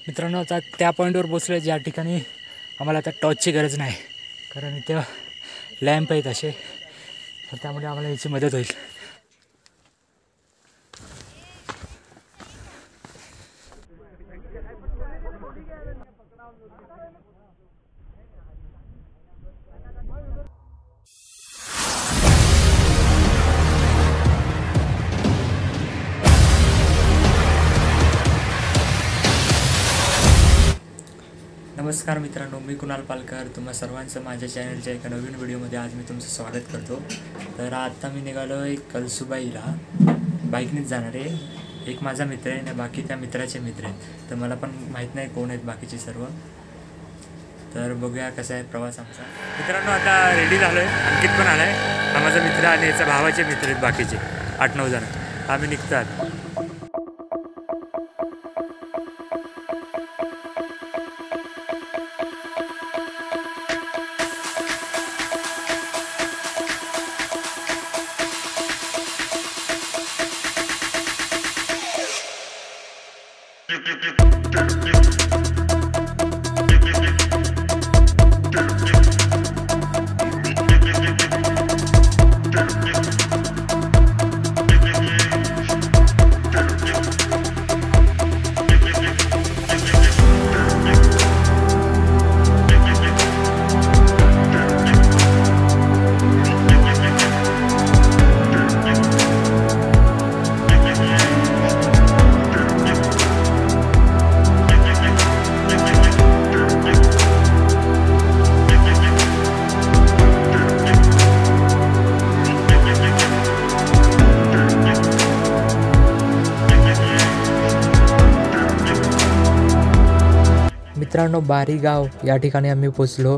मित्रांनो आता त्या पॉईंटवर पोचलो ज्या ठिकाणी आम्हाला आता टॉर्चची गरज नाही, कारण इथे लॅम्प आहेत असे, तर त्यामुळे आम्हाला याची मदत होईल. नमस्कार मित्रांनो, मी कुणाल पालकर. तुम्हा सर्वांचं माझ्या चॅनलच्या एका नवीन व्हिडिओमध्ये आज मी तुमचं स्वागत करतो. तर आत्ता मी निघालो आहे कळसुबाईला, बाईकनेच जाणार आहे. एक माझा मित्र आहे आणि बाकी त्या मित्राचे मित्र आहेत, तर मला पण माहीत नाही कोण आहेत बाकीचे सर्व. तर बघूया कसा आहे प्रवास आमचा. मित्रांनो आता रेडी झालो आहे, अंकित पण आला आहे, हा माझा मित्र आणि याच्या भावाचे मित्र आहेत बाकीचे 8-9 जण. आम्ही निघतात. मित्रांनो बारी गाव या ठिकाणी आम्ही पोचलो.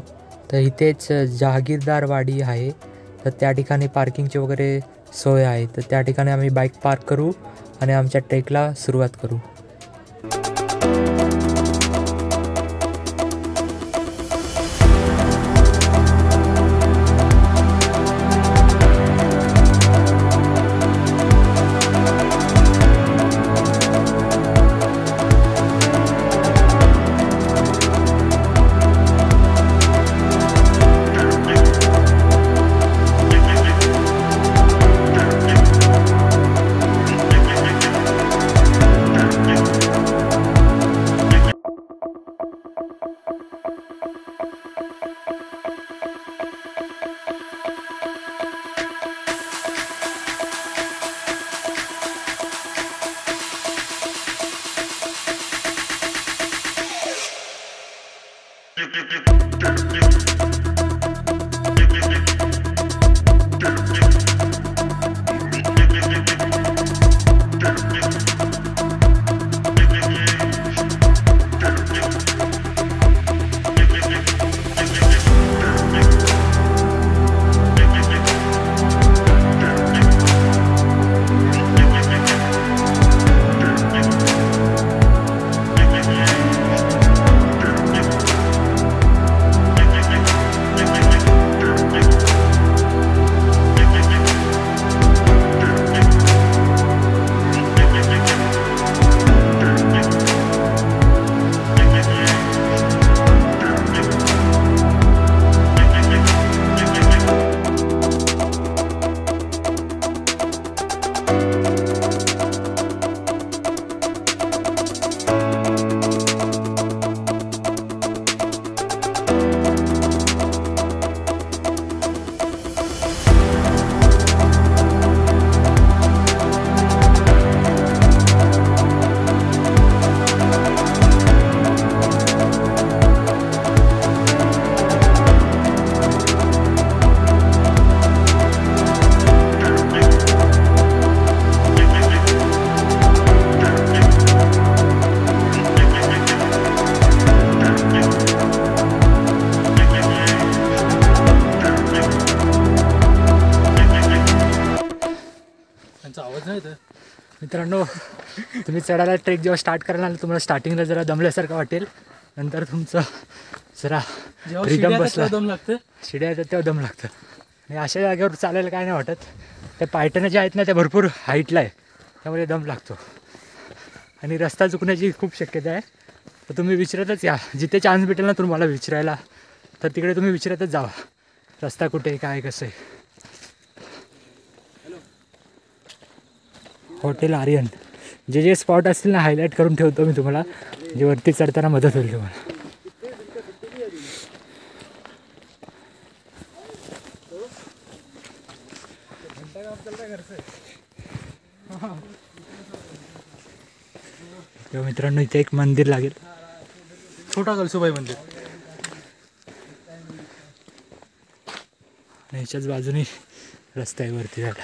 तर इथेच जहागीरदार वाडी आहे, तर त्या ठिकाणी पार्किंगची वगैरे सोय आहे. तर त्या ठिकाणी आम्ही बाईक पार्क करू आणि आमच्या ट्रेकला सुरुवात करू. मित्रांनो तुम्ही चढायला ट्रेक जेव्हा स्टार्ट कराल तुम्हाला स्टार्टिंगला जरा दमल्यासारखं वाटेल, नंतर तुमचं जरा रिदम बसला दम लागतं, शिड्या येतात तेव्हा दम लागतं. आणि अशा जागेवर चालायला काय नाही वाटत. त्या पायटनं ज्या आहेत ना त्या भरपूर हाईटला आहे, त्यामुळे दम लागतो आणि रस्ता चुकण्याची खूप शक्यता आहे. तर तुम्ही विचारतच या, जिथे चान्स भेटेल ना तुम्हाला विचारायला तर तिकडे तुम्ही विचारतच जावा रस्ता कुठे आहे, काय कसं आहे. हॉटेल आर्यन, जे स्पॉट असतील ना हायलाईट करून ठेवतो मी तुम्हाला, जे वरती चढताना मदत होईल तुम्हाला. तेव्हा मित्रांनो इथे एक मंदिर लागेल, छोटा कळसुबाई मंदिर. आणि ह्याच्याच बाजूने रस्ता आहे वरती जायला.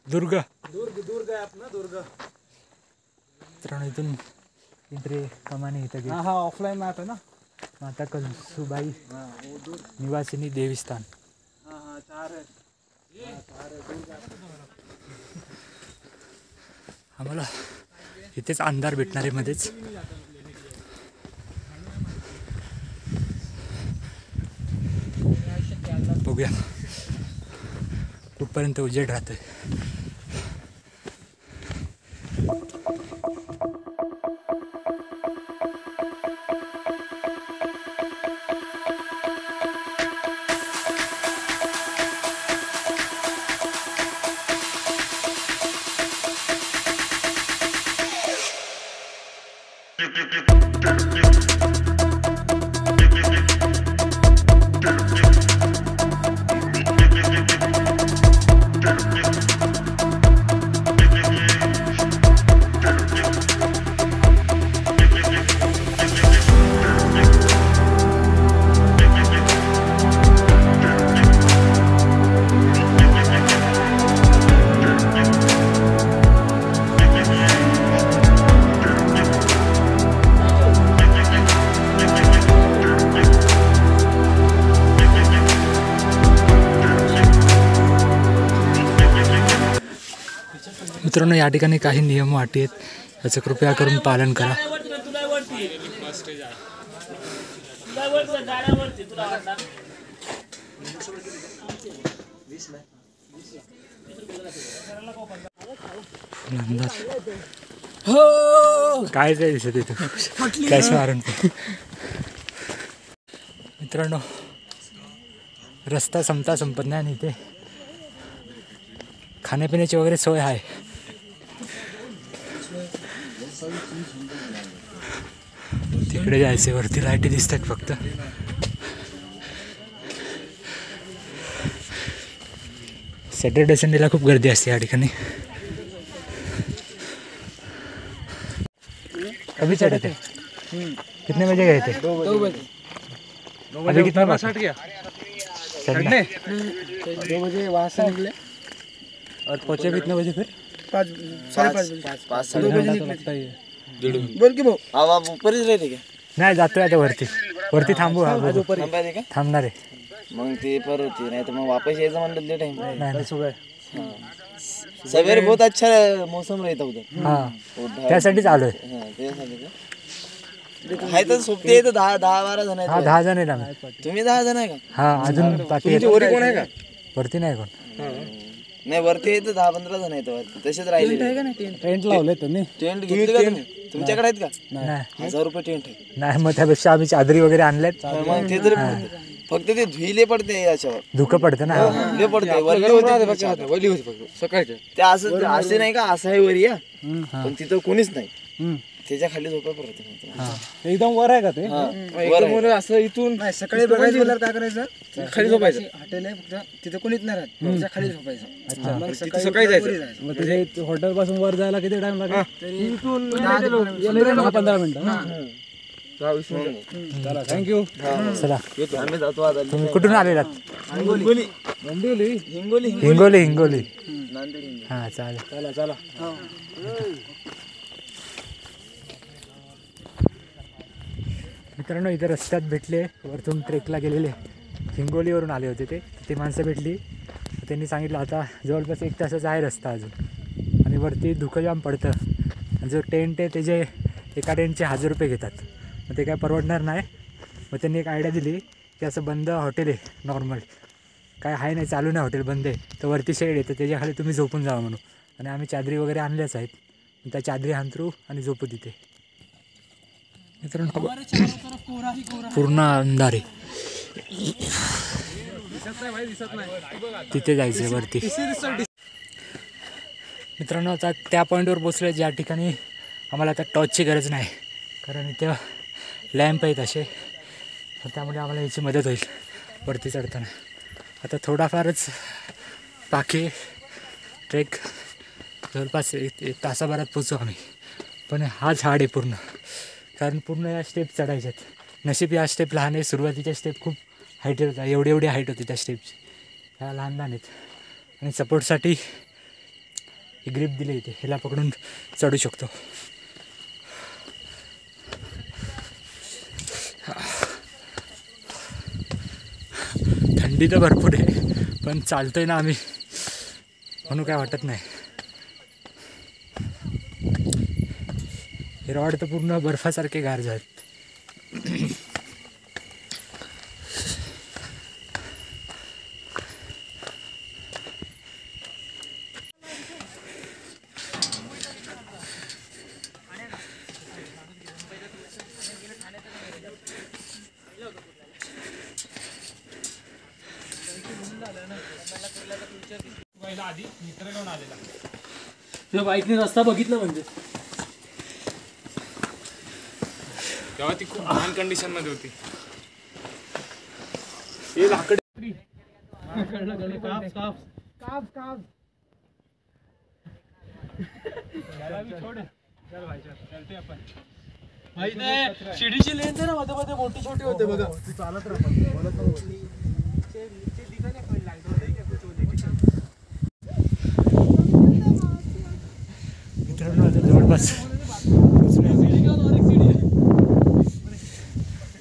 दुर्ग दुर्ग आहे आपला दुर्ग. मित्रांनो इथून इकडे कमानी इथं हा ऑफलाईन मॅप आहे ना. माता कळसुबाई निवासिनी देवस्थान. आम्हाला इथेच अंधार भेटणार आहे मध्येच. बघूया कुठपर्यंत उजेड राहतोय. मित्रांनो या ठिकाणी काही नियम व अटी आहेत, याचं कृपया करून पालन करा. काय दिसत इथं फ्लॅश मारून. मित्रांनो रस्ता संपत नाही आणि इथे खाण्यापिण्याची वगैरे सोय आहे. तिकडे जायचे, वरती लाईटी दिसतात फक्त. सॅटर्डे संडेला खूप गर्दी असते या ठिकाणी. अभी चढ़े थे कितने बजे गए थे? 2 बजे. अभी कितना बजे चढ़ने 2 बजे वहाँ से निकले और पहुँचे कितने बजे फिर? 5 5:30 बजे. 2 बजे निकले. बोल की भाऊ. आप ऊपरच राहते का? नाही जातोय आता वरती थांबू. थांबायचे का? थांबणार आहे. मग ते पर होती नाही तर मग वापस यायचं म्हणलं ले टाइम. नाही सवेरे बहुत अच्छा मौसम रहता उधर. हां त्यासाठीच आलोय. हां त्यासाठी का? आहे तर सोबती आहे तर 10-12 जण हा आहेत. 10 जण आहेत आम्ही. तुम्ही 10 जण आहे का? हा अजून बाकी आहेत. वरी कोण आहे का? वरती नाही कोण. नाही वरती आहे तर 10-15 जण आहेत वरती. तसेच राहिले. टेंट लावले तुम्ही. टेंट घेतले का तुम्ही? तुमच्याकडे आहेत का? नाही 1000 रुपये टेंट आहे. नाही मग त्यापेक्षा आम्ही चादरी वगैरे आणल्यात. मग ते तरी फक्त ते धुईले पडते याच्यावर. धुकं पडतं ना. ले पडते वरली होती. वली होती फक्त सकाळच्या. ते असं असे नाही का असं आहे वर या पण तिथं कोणीच नाही. त्याच्या खाली झोपा परत. एकदम वर आहे का ते? एकदम वर असं इथून सकाळी बघायचं बोलल्यावर काय करायचं, खाली झोपायचं. हॉटेल आहे फक्त तिथं कोणीच नाही राहत, त्याच्या खाली झोपायचं. मग सकाळी जायचं. मग तिथे हॉटेल पासून वर जायला किती टाइम लागेल? तरी इथून 10-15 मिनिटं. चला थँक्यू. चला आम्ही जातो आता. तुम्ही कुठून आलेलात? हिंगोली. हिंगोली. नांदेड. हां चालेल. चला. मित्रांनो इथे रस्त्यात भेटले, वरतून ट्रेकला गेलेले, हिंगोलीवरून आले होते ते माणसं भेटली. त्यांनी सांगितलं आता जवळपास 1 तासाचा आहे रस्ता अजून आणि वरती धुकं जाम पडतं आणि जो टेंट आहे त्याचे एका टेंटचे 1000 रुपये घेतात. मग ते काय परवडणार नाही. मग त्यांनी एक आयडिया दिली की असं बंद हॉटेल आहे नॉर्मल, काय आहे नाही, चालू नाही, हॉटेल बंद आहे. तर वरती शेड आहे, तर त्याच्याखाली तुम्ही झोपून जावा म्हणून. आणि आम्ही चादरी वगैरे आणल्याच आहेत. त्या चादरी हांतरू आणि झोपू तिथे. मित्रांनो पूर्ण अंधार आहे, तिथे जायचं वरती. मित्रांनो आता त्या पॉईंटवर पोचलो ज्या ठिकाणी आम्हाला आता टॉर्चची गरज नाही, कारण इथे लॅम्प आहेत असे, तर त्यामुळे आम्हाला याची मदत होईल वरती चढताना. आता थोडाफारच बाकी ट्रेक, जवळपास एक तासाभरात पोचू आम्ही. पण हा झाड आहे पूर्ण, कारण पूर्ण या स्टेप चढायच्यात. नशीब या स्टेप लहान आहे, सुरुवातीच्या स्टेप खूप हाईट होता, एवढी हाईट होती त्या स्टेपची. ह्या लहान लहान आहेत. आणि सपोर्टसाठी ही ग्रिप दिली इथे, ह्याला पकडून चढू शकतो. थंडी तर भरपूर आहे, पण चालतोय ना आम्ही म्हणून काय वाटत नाही. हे रॉड तर पूर्ण बर्फासारखे गार झाले. बाईकने रस्ता बघितला म्हणजे तेव्हा ती खूप घाण कंडिशन मध्ये होती. हे लाकड शिडीची लेन ना मध्ये मध्ये मोठी छोटी होते बघा. चालत मित्रांनो आता जवळपास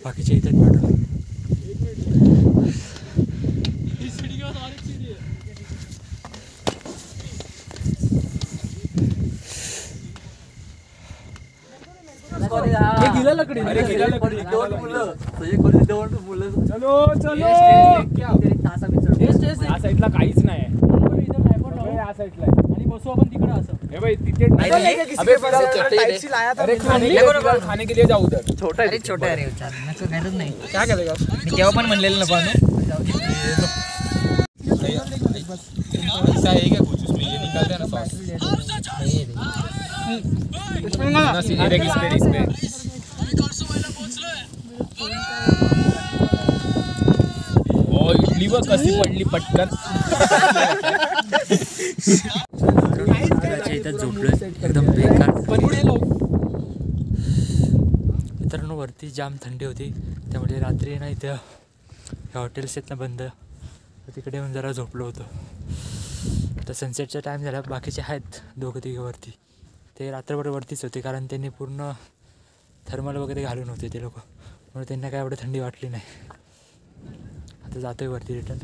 बाकीच्या इथं पाठवलं. गिला लकडी, अरे गिला लकडी, दोन मुलं चलो चलो. या साईडला काहीच नाही, या साईडला आणि बसू आपण तिकडे. असं हे भाई तिथे खाने के लिए जाऊ उधर. छोटा है, छोटा है रे, गरज नाही. क्या करेगा, मी तेव्हा पण म्हणलेलं ना. पण ऐसा है क्या कुछ उसमें ये निकालते हैं ना सॉस, इस पे ओ इडली वर कशी पडली पटकन. इथं झोपलं एकदम बेकार. मित्रांनो वरती जाम थंडी होती, त्यामुळे रात्री ना इथं ह्या हॉटेल्स आहेत ना बंद, तिकडे येऊन जरा झोपलो होतो. आता सनसेटचा टाईम झाला, बाकीचे आहेत दोघं तिघं वरती, ते रात्रभर वरतीच होते, कारण त्यांनी पूर्ण थर्मल वगैरे घालून होते ते लोक, म्हणून त्यांना काय एवढं थंडी वाटली नाही. आता जातोय वरती रिटर्न.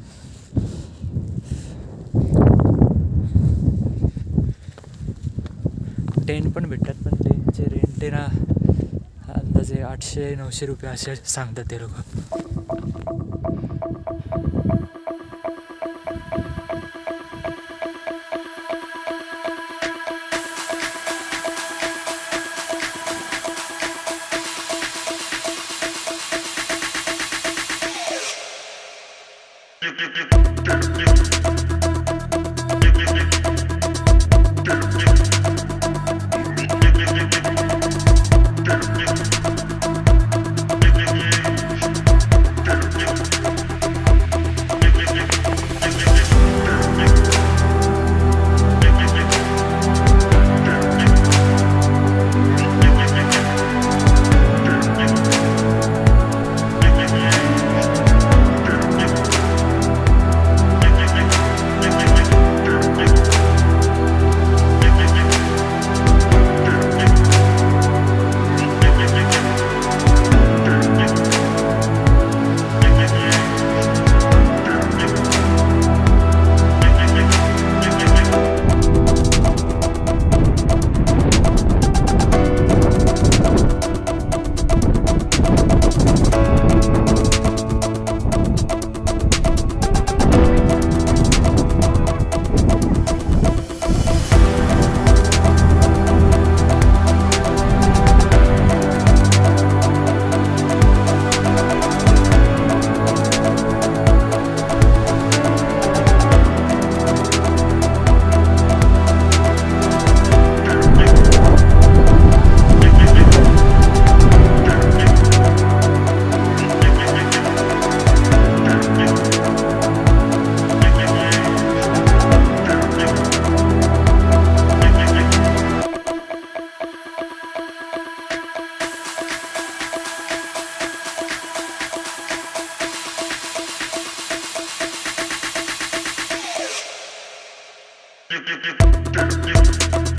टेंट पण भेटतात, पण टेंटचे रेंट आहे ना अंदाजे 800-900 रुपये असे सांगतात ते लोक. Thank you.